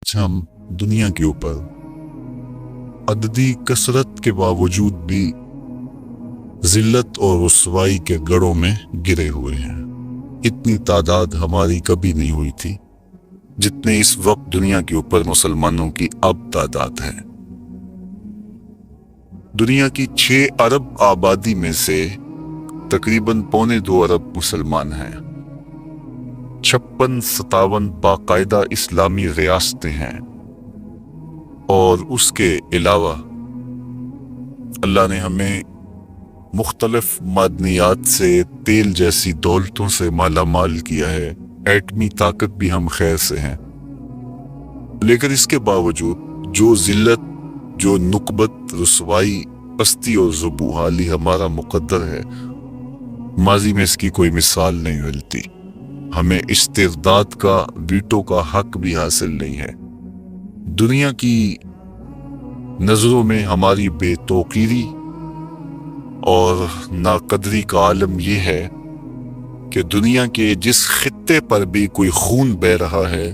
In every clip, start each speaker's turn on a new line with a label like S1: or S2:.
S1: آج ہم دنیا کے اوپر عددی کثرت کے باوجود بھی ذلت اور رسوائی کے گڑھوں میں گرے ہوئے ہیں۔ اتنی تعداد ہماری کبھی نہیں ہوئی تھی جتنے اس وقت دنیا کے اوپر مسلمانوں کی اب تعداد ہے۔ دنیا کی 6 ارب آبادی میں سے تقریباً 1.25 ارب مسلمان ہیں۔ 56-57 باقاعدہ اسلامی ریاستیں ہیں، اور اس کے علاوہ اللہ نے ہمیں مختلف معدنیات سے، تیل جیسی دولتوں سے مالا مال کیا ہے۔ ایٹمی طاقت بھی ہم خیر سے ہیں، لیکن اس کے باوجود جو ذلت، جو نکبت، رسوائی، پستی اور ذبوحالی ہمارا مقدر ہے، ماضی میں اس کی کوئی مثال نہیں ملتی۔ ہمیں استرداد کا، ویٹو کا حق بھی حاصل نہیں ہے۔ دنیا کی نظروں میں ہماری بے توقیری اور ناقدری کا عالم یہ ہے کہ دنیا کے جس خطے پر بھی کوئی خون بہہ رہا ہے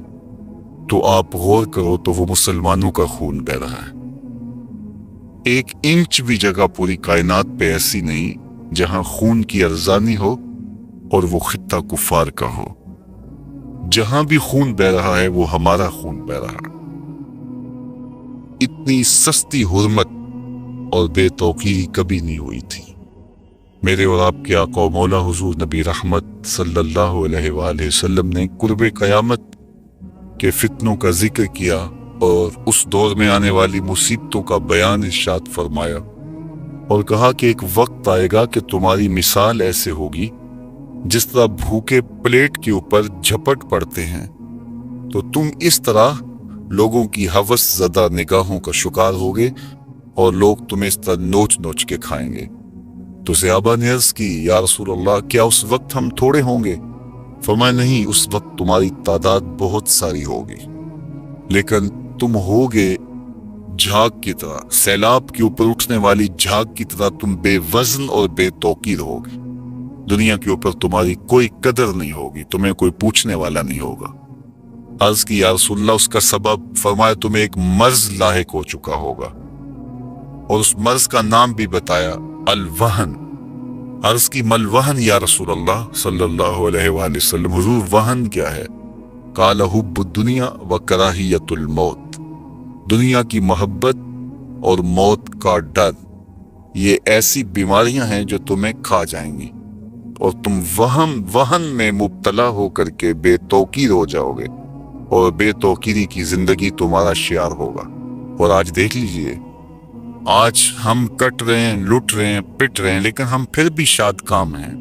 S1: تو آپ غور کرو تو وہ مسلمانوں کا خون بہہ رہا ہے۔ 1 انچ بھی جگہ پوری کائنات پہ ایسی نہیں جہاں خون کی ارزانی ہو اور وہ خطہ کفار کا ہو۔ جہاں بھی خون بہہ رہا ہے وہ ہمارا خون بہہ رہا ہے۔ اتنی سستی حرمت اور بے توقیری کبھی نہیں ہوئی تھی۔ میرے اور آپ کے آقا و مولا حضور نبی رحمت صلی اللہ علیہ وآلہ وسلم نے قرب قیامت کے فتنوں کا ذکر کیا اور اس دور میں آنے والی مصیبتوں کا بیان ارشاد فرمایا، اور کہا کہ ایک وقت آئے گا کہ تمہاری مثال ایسے ہوگی جس طرح بھوکے پلیٹ کے اوپر جھپٹ پڑتے ہیں، تو تم اس طرح لوگوں کی ہوس زدہ نگاہوں کا شکار ہوگے اور لوگ تمہیں اس طرح نوچ نوچ کے کھائیں گے۔ تو صحابہ نے عرض کی، یا رسول اللہ، کیا اس وقت ہم تھوڑے ہوں گے؟ فرمایا نہیں، اس وقت تمہاری تعداد بہت ساری ہوگی، لیکن تم ہوگے جھاگ کی طرح، سیلاب کے اوپر اٹھنے والی جھاگ کی طرح تم بے وزن اور بے توقیر ہوگی۔ دنیا کے اوپر تمہاری کوئی قدر نہیں ہوگی، تمہیں کوئی پوچھنے والا نہیں ہوگا۔ عرض کی، یا رسول اللہ، اس کا سبب؟ فرمایا تمہیں ایک مرض لاحق ہو چکا ہوگا، اور اس مرض کا نام بھی بتایا، الوہن۔ عرض کی، مل وہن یا رسول اللہ صلی اللہ علیہ وآلہ وسلم، حضور وہن کیا ہے؟ قال حب الدنیا و کراہیت الموت، دنیا کی محبت اور موت کا ڈر، یہ ایسی بیماریاں ہیں جو تمہیں کھا جائیں گی، اور تم وہن میں مبتلا ہو کر کے بے توقیر ہو جاؤ گے، اور بے توقیری کی زندگی تمہارا شعار ہوگا۔ اور آج دیکھ لیجئے، آج ہم کٹ رہے ہیں، لٹ رہے ہیں، پٹ رہے ہیں، لیکن ہم پھر بھی شاد کام ہیں۔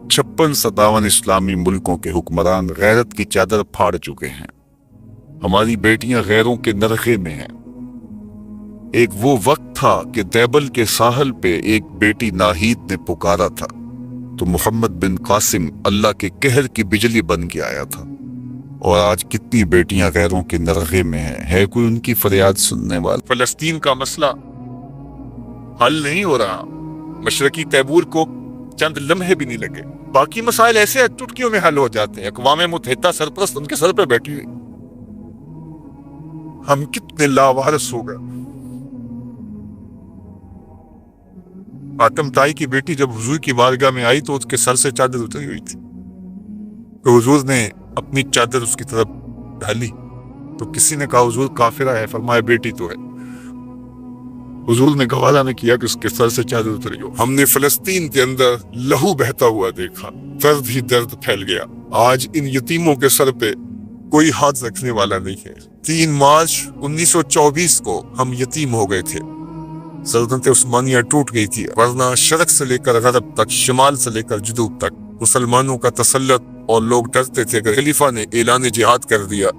S1: 56-57 اسلامی ملکوں کے حکمران غیرت کی چادر پھاڑ چکے ہیں۔ ہماری بیٹیاں غیروں کے نرخے میں ہیں۔ ایک وہ وقت تھا کہ دیبل کے ساحل پہ ایک بیٹی ناہید نے پکارا تھا تو محمد بن قاسم اللہ کے قہر کی بجلی بن کے آیا تھا، اور آج کتنی بیٹیاں غیروں کے نرغے میں ہیں، ہے کوئی ان کی فریاد سننے والا؟ فلسطین کا مسئلہ حل نہیں ہو رہا۔ مشرقی تیمور کو چند لمحے بھی نہیں لگے، باقی مسائل ایسے چٹکیوں میں حل ہو جاتے ہیں۔ اقوام متحدہ سرپرست ان کے سر پہ بیٹھی ہوئی، ہم کتنے لاوارث ہو گئے۔ آتم تائی کی بیٹی جب حضور کی بارگاہ میں آئی تو اس کے سر سے چادر اتری ہوئی تھی، تو حضور نے اپنی چادر اس کی طرف ڈالی تو کسی نے کہا حضور کافرہ ہے، فرمایا بیٹی تو ہے۔ حضور نے گوارا نہ کیا کہ اس کے سر سے چادر اتری ہو۔ ہم نے فلسطین کے اندر لہو بہتا ہوا دیکھا، درد ہی درد پھیل گیا۔ آج ان یتیموں کے سر پہ کوئی ہاتھ رکھنے والا نہیں ہے۔ 3 مارچ 1924 کو ہم یتیم ہو گئے تھے، سلطنت عثمانیہ ٹوٹ گئی تھی، ورنہ شرق سے لے کر غرب تک، شمال سے لے کر جنوب تک مسلمانوں کا تسلط، اور لوگ ڈرتے تھے کہ خلیفہ نے اعلان جہاد کر دیا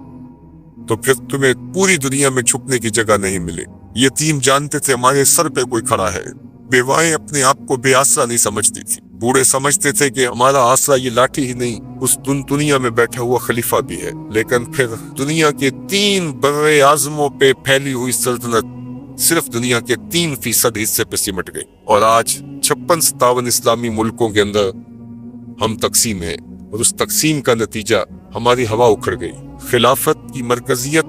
S1: تو پھر تمہیں پوری دنیا میں چھپنے کی جگہ نہیں ملے۔ یتیم جانتے تھے ہمارے سر پہ کوئی کھڑا ہے، بیوائیں اپنے آپ کو بے آسرا نہیں سمجھتی تھی، بوڑھے سمجھتے تھے کہ ہمارا آسرا یہ لاٹھی ہی نہیں، اس دنیا میں بیٹھا ہوا خلیفہ بھی ہے۔ لیکن پھر دنیا کے 3 بر اعظموں پہ پھیلی ہوئی سلطنت صرف دنیا کے 3% حصے پہ سمٹ گئی، اور آج 56-57 اسلامی ملکوں کے اندر ہم تقسیم ہیں، اور اس تقسیم کا نتیجہ ہماری ہوا اکھڑ گئی۔ خلافت کی مرکزیت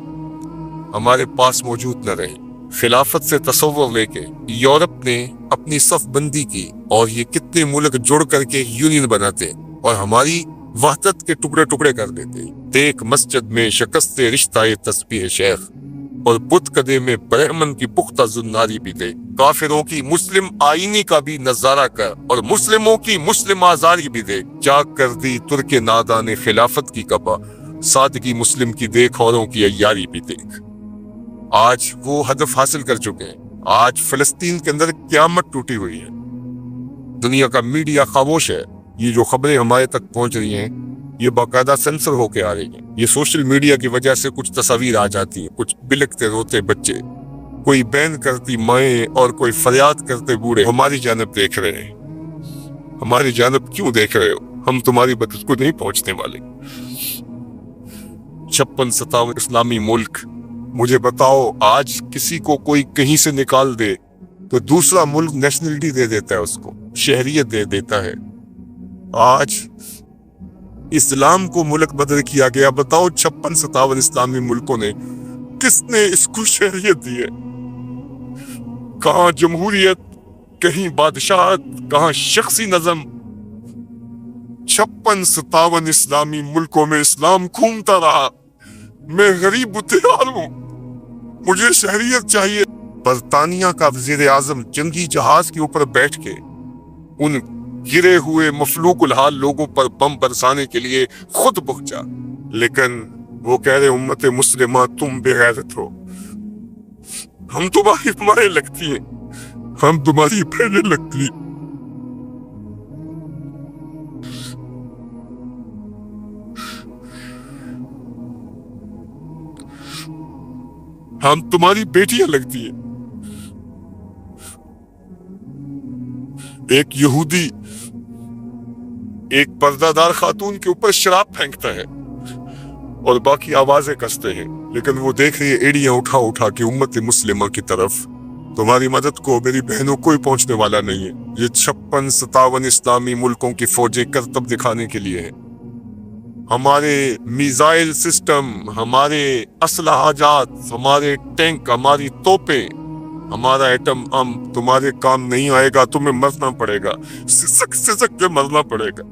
S1: ہمارے پاس موجود نہ رہی۔ خلافت سے تصور لے کے یورپ نے اپنی صف بندی کی، اور یہ کتنے ملک جڑ کر کے یونین بناتے اور ہماری وحدت کے ٹکڑے ٹکڑے کر دیتے۔ دیکھ مسجد میں شکست رشتہ تسبیح شیخ، اور بت کدے میں برہمن کی پختہ زناری بھی دے۔ کافروں کی مسلم آئینی کا بھی نظارہ کر، اور مسلموں کی مسلم آزاری بھی دے۔ چاک کر دی ترک نادان خلافت کی کپا، سادگی مسلم کی دیکھ اوروں کی عیاری بھی دیکھ۔ آج وہ ہدف حاصل کر چکے ہیں۔ آج فلسطین کے اندر قیامت ٹوٹی ہوئی ہے۔ دنیا کا میڈیا خاموش ہے۔ یہ جو خبریں ہمارے تک پہنچ رہی ہیں، یہ باقاعدہ سینسر ہو کے آ رہی ہیں۔ یہ سوشل میڈیا کی وجہ سے کچھ تصاویر آ جاتی ہیں، کچھ بلکتے روتے بچے، کوئی بین کرتی مائیں اور کوئی فریاد کرتے بوڑھے ہماری جانب دیکھ رہے ہیں۔ ہماری جانب کیوں دیکھ رہے ہو؟ ہم تمہاری مدد کو نہیں پہنچنے والے۔ 56-57 اسلامی ملک، مجھے بتاؤ، آج کسی کو کوئی کہیں سے نکال دے تو دوسرا ملک نیشنلٹی دے دیتا ہے، اس کو شہریت دے دیتا ہے۔ آج اسلام کو ملک بدر کیا گیا۔ بتاؤ 56-57 اسلامی ملکوں نے کس نے اس کو شہریت دی ہے؟ کہاں جمہوریت، کہیں بادشاہت، کہاں شخصی نظم؟ 56-57 اسلامی ملکوں میں اسلام گھومتا رہا۔ میں غریب تیار ہوں، مجھے شہریت چاہیے۔ برطانیہ کا وزیر اعظم جنگی جہاز کے اوپر بیٹھ کے ان گرے ہوئے مفلوک الحال لوگوں پر بم برسانے کے لیے خود پہنچا، لیکن وہ کہہ رہے امت مسلمہ تم بے غیرت ہو، ہم تمہاری مائیں لگتی ہیں، ہم تمہاری بہنیں لگتی ہیں۔ ہم تمہاری بیٹیاں لگتی ہیں۔ ایک یہودی ایک پردہ دار خاتون کے اوپر شراب پھینکتا ہے اور باقی آوازیں کستے ہیں، لیکن وہ دیکھ رہی ہے ایڑیاں اٹھا اٹھا کے امت مسلمہ کی طرف۔ تمہاری مدد کو میری بہنوں کوئی پہنچنے والا نہیں ہے۔ یہ 56-57 اسلامی ملکوں کی فوجیں کرتب دکھانے کے لیے ہیں۔ ہمارے میزائل سسٹم، ہمارے اسلحہ جات، ہمارے ٹینک، ہماری توپیں، ہمارا ایٹم تمہارے کام نہیں آئے گا، تمہیں مرنا پڑے گا، سسک کے مرنا پڑے گا۔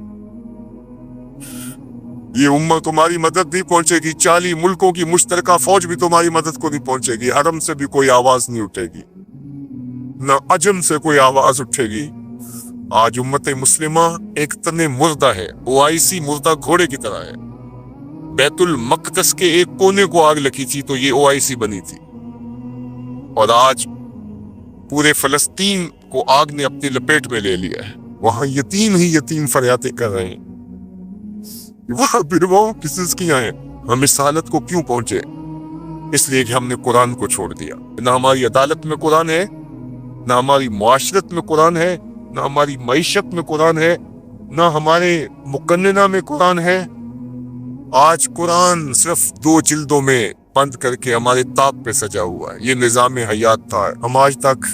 S1: یہ امت تمہاری مدد نہیں پہنچے گی۔ 40 ملکوں کی مشترکہ فوج بھی تمہاری مدد کو نہیں پہنچے گی۔ حرم سے بھی کوئی آواز نہیں اٹھے گی، نہ عجم سے کوئی آواز اٹھے گی۔ آج امت مسلمہ ایک تن مردہ ہے، OIC مردہ گھوڑے کی طرح ہے۔ بیت المقدس کے ایک کونے کو آگ لگی تھی تو یہ OIC بنی تھی، اور آج پورے فلسطین کو آگ نے اپنی لپیٹ میں لے لیا ہے۔ وہاں یتیم ہی یتیم فریادیں کر رہے ہیں، وہاں بیواؤں کی سسکیاں ہیں۔ ہم اس حالت کو کیوں پہنچے؟ اس لیے کہ ہم نے قرآن کو چھوڑ دیا۔ نہ ہماری عدالت میں قرآن ہے، نہ ہماری معاشرت میں قرآن ہے، نہ ہماری معیشت میں قرآن ہے، نہ ہمارے مقننہ میں قرآن ہے۔ آج قرآن صرف 2 جلدوں میں بند کر کے ہمارے طاق پہ سجا ہوا ہے۔ یہ نظام حیات تھا۔ ہم آج تک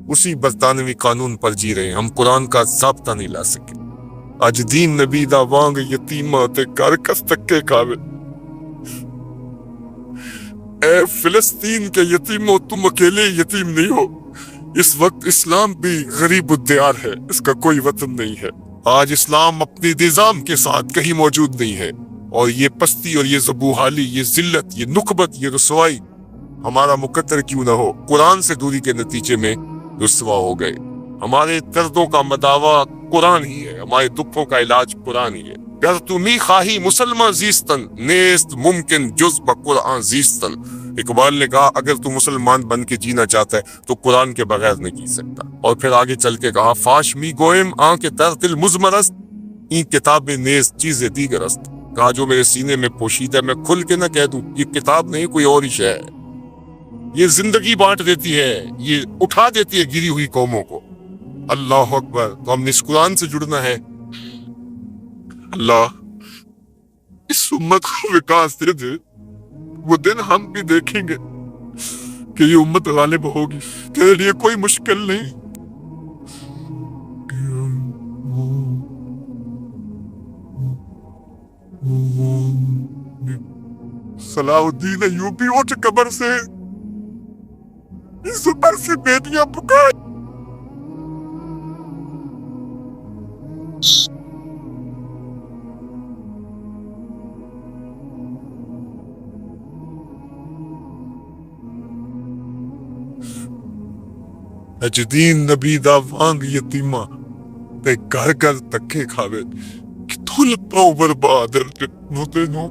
S1: اسی برطانوی قانون پر جی رہے ہیں۔ ہم قرآن کا ضابطہ نہیں لا سکے۔ اج دین نبی دا وانگ یتیمہ تے کر کس تکے کھاوے۔ اے فلسطین کے یتیموں، تم اکیلے یتیم نہیں ہو۔ اس وقت اسلام بھی غریب الدیار ہے، اس کا کوئی وطن نہیں ہے۔ آج اسلام اپنی نظام کے ساتھ کہیں موجود نہیں ہے، اور یہ پستی اور یہ زبوحالی، یہ ذلت، یہ نخبت، یہ رسوائی ہمارا مقدر کیوں نہ ہو، قرآن سے دوری کے نتیجے میں رسوا ہو گئے۔ ہمارے دردوں کا مداوا قرآن ہی ہے، ہمارے دکھوں کا علاج قرآن ہی ہے۔ گر تمی خواہی مسلمان زیستن، نیست ممکن جز بقرآن زیستن۔ اقبال نے کہا اگر تو مسلمان بن کے جینا چاہتا ہے تو قرآن کے بغیر نہیں جی سکتا۔ اور پھر آگے چل کے کہا فاش می گوئم آن کے تر دل مزمرست، این کتاب نیز چیز دیگر است۔ کہا جو میرے سینے میں پوشیدہ ہے میں کھل کے نہ کہہ دوں، یہ کتاب نہیں کوئی اور ہی شے ہے۔ یہ زندگی بانٹ دیتی ہے، یہ اٹھا دیتی ہے گری ہوئی قوموں کو۔ اللہ اکبر۔ تو ہم نے اس قرآن سے جڑنا ہے۔ اللہ اس امت کو وکاس دے دے، وہ دن ہم بھی دیکھیں گے کہ یہ امت غالب ہوگی۔ تیرے لیے کوئی مشکل نہیں۔ صلاح الدین ایوبی اٹھ قبر سے زبر سے بیٹیاں پکار نجدین نبی دا وانگ یتیمہ تے گھر گھر تکے کھاوے کتھوں لپاؤ برباد نو تے نو